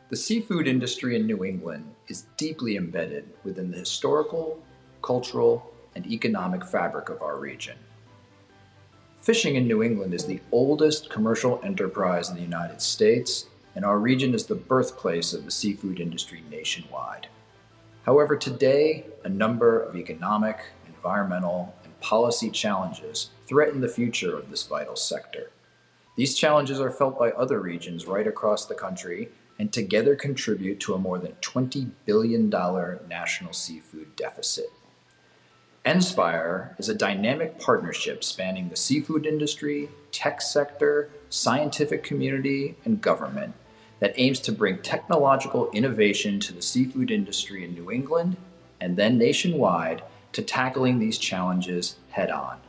The seafood industry in New England is deeply embedded within the historical, cultural, and economic fabric of our region. Fishing in New England is the oldest commercial enterprise in the United States, and our region is the birthplace of the seafood industry nationwide. However, today, a number of economic, environmental, and policy challenges threaten the future of this vital sector. These challenges are felt by other regions right across the country and together contribute to a more than $20 billion national seafood deficit. NSPIRE is a dynamic partnership spanning the seafood industry, tech sector, scientific community, and government that aims to bring technological innovation to the seafood industry in New England and then nationwide to tackling these challenges head on.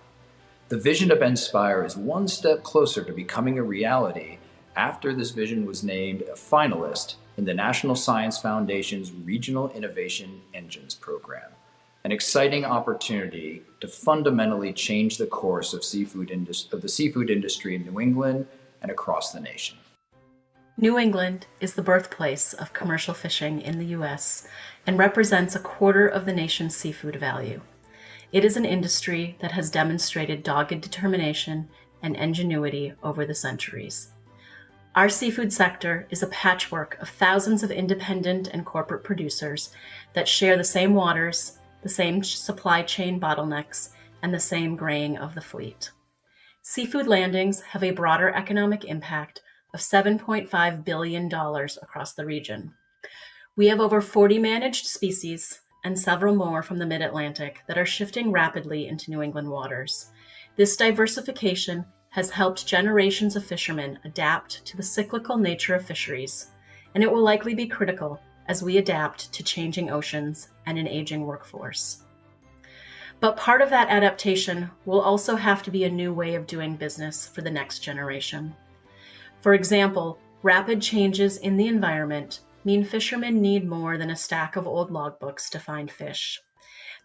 The vision of NSPIRE is one step closer to becoming a reality after this vision was named a finalist in the National Science Foundation's Regional Innovation Engines program, an exciting opportunity to fundamentally change the course of the seafood industry in New England and across the nation. New England is the birthplace of commercial fishing in the U.S. and represents a quarter of the nation's seafood value. It is an industry that has demonstrated dogged determination and ingenuity over the centuries. Our seafood sector is a patchwork of thousands of independent and corporate producers that share the same waters, the same supply chain bottlenecks, and the same graying of the fleet. Seafood landings have a broader economic impact of $7.5 billion across the region. We have over 40 managed species and several more from the mid-Atlantic that are shifting rapidly into New England waters. This diversification has helped generations of fishermen adapt to the cyclical nature of fisheries, and it will likely be critical as we adapt to changing oceans and an aging workforce. But part of that adaptation will also have to be a new way of doing business for the next generation. For example, rapid changes in the environment mean fishermen need more than a stack of old logbooks to find fish.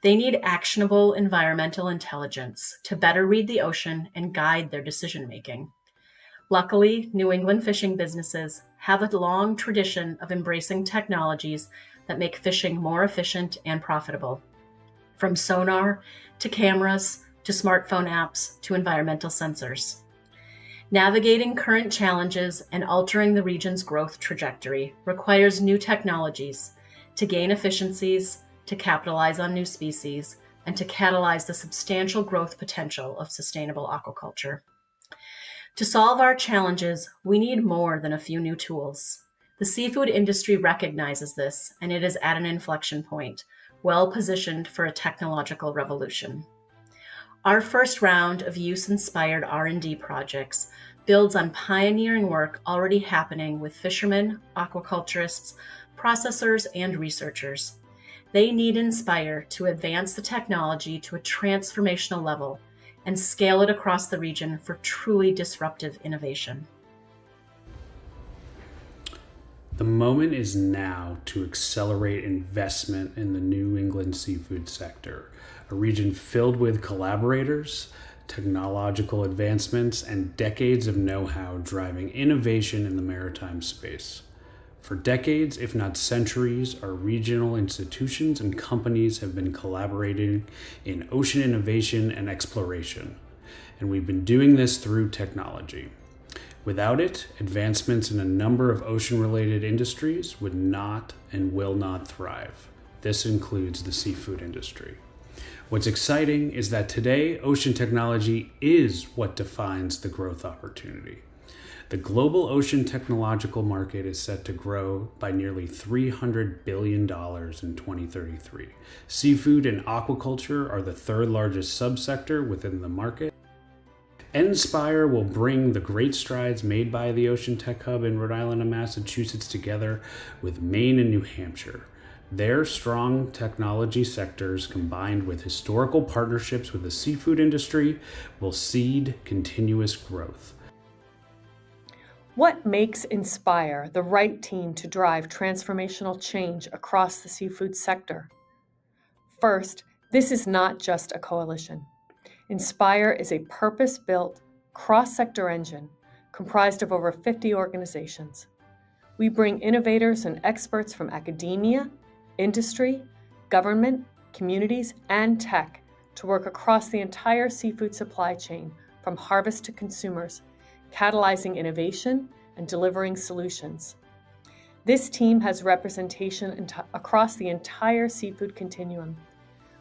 They need actionable environmental intelligence to better read the ocean and guide their decision-making. Luckily, New England fishing businesses have a long tradition of embracing technologies that make fishing more efficient and profitable. From sonar to cameras to smartphone apps to environmental sensors. Navigating current challenges and altering the region's growth trajectory requires new technologies to gain efficiencies, to capitalize on new species, and to catalyze the substantial growth potential of sustainable aquaculture. To solve our challenges, we need more than a few new tools. The seafood industry recognizes this, and it is at an inflection point, well positioned for a technological revolution. Our first round of use-inspired R&D projects builds on pioneering work already happening with fishermen, aquaculturists, processors, and researchers. They need NSPIRE to advance the technology to a transformational level and scale it across the region for truly disruptive innovation. The moment is now to accelerate investment in the New England seafood sector, a region filled with collaborators, technological advancements, and decades of know-how driving innovation in the maritime space. For decades, if not centuries, our regional institutions and companies have been collaborating in ocean innovation and exploration, and we've been doing this through technology. Without it, advancements in a number of ocean-related industries would not and will not thrive. This includes the seafood industry. What's exciting is that today, ocean technology is what defines the growth opportunity. The global ocean technological market is set to grow by nearly $300 billion in 2033. Seafood and aquaculture are the third largest subsector within the market. NSPIRE will bring the great strides made by the Ocean Tech Hub in Rhode Island and Massachusetts together with Maine and New Hampshire. Their strong technology sectors, combined with historical partnerships with the seafood industry, will seed continuous growth. What makes NSPIRE the right team to drive transformational change across the seafood sector? First, this is not just a coalition. NSPIRE is a purpose-built, cross-sector engine comprised of over 50 organizations. We bring innovators and experts from academia, industry, government, communities, and tech to work across the entire seafood supply chain from harvest to consumers, catalyzing innovation and delivering solutions. This team has representation across the entire seafood continuum.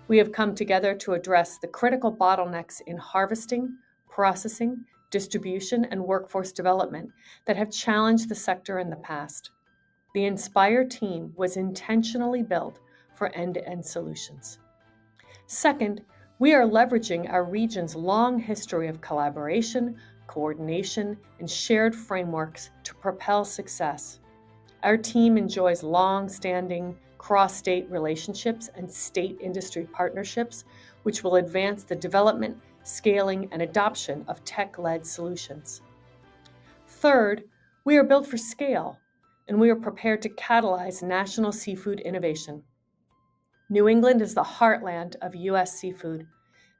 We have come together to address the critical bottlenecks in harvesting, processing, distribution, and workforce development that have challenged the sector in the past. The NSPIRE team was intentionally built for end-to-end solutions. Second, we are leveraging our region's long history of collaboration, coordination, and shared frameworks to propel success. Our team enjoys long-standing cross-state relationships and state industry partnerships, which will advance the development, scaling, and adoption of tech-led solutions. Third, we are built for scale, and we are prepared to catalyze national seafood innovation. New England is the heartland of U.S. seafood,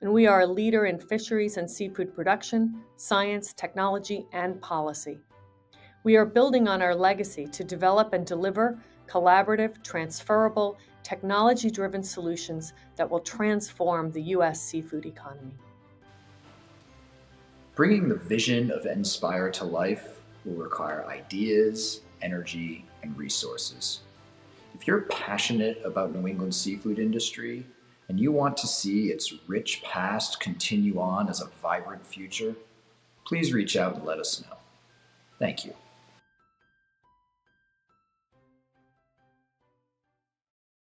and we are a leader in fisheries and seafood production, science, technology, and policy. We are building on our legacy to develop and deliver collaborative, transferable, technology-driven solutions that will transform the U.S. seafood economy. Bringing the vision of NSPIRE to life will require ideas, energy, and resources. If you're passionate about New England's seafood industry and you want to see its rich past continue on as a vibrant future, please reach out and let us know. Thank you.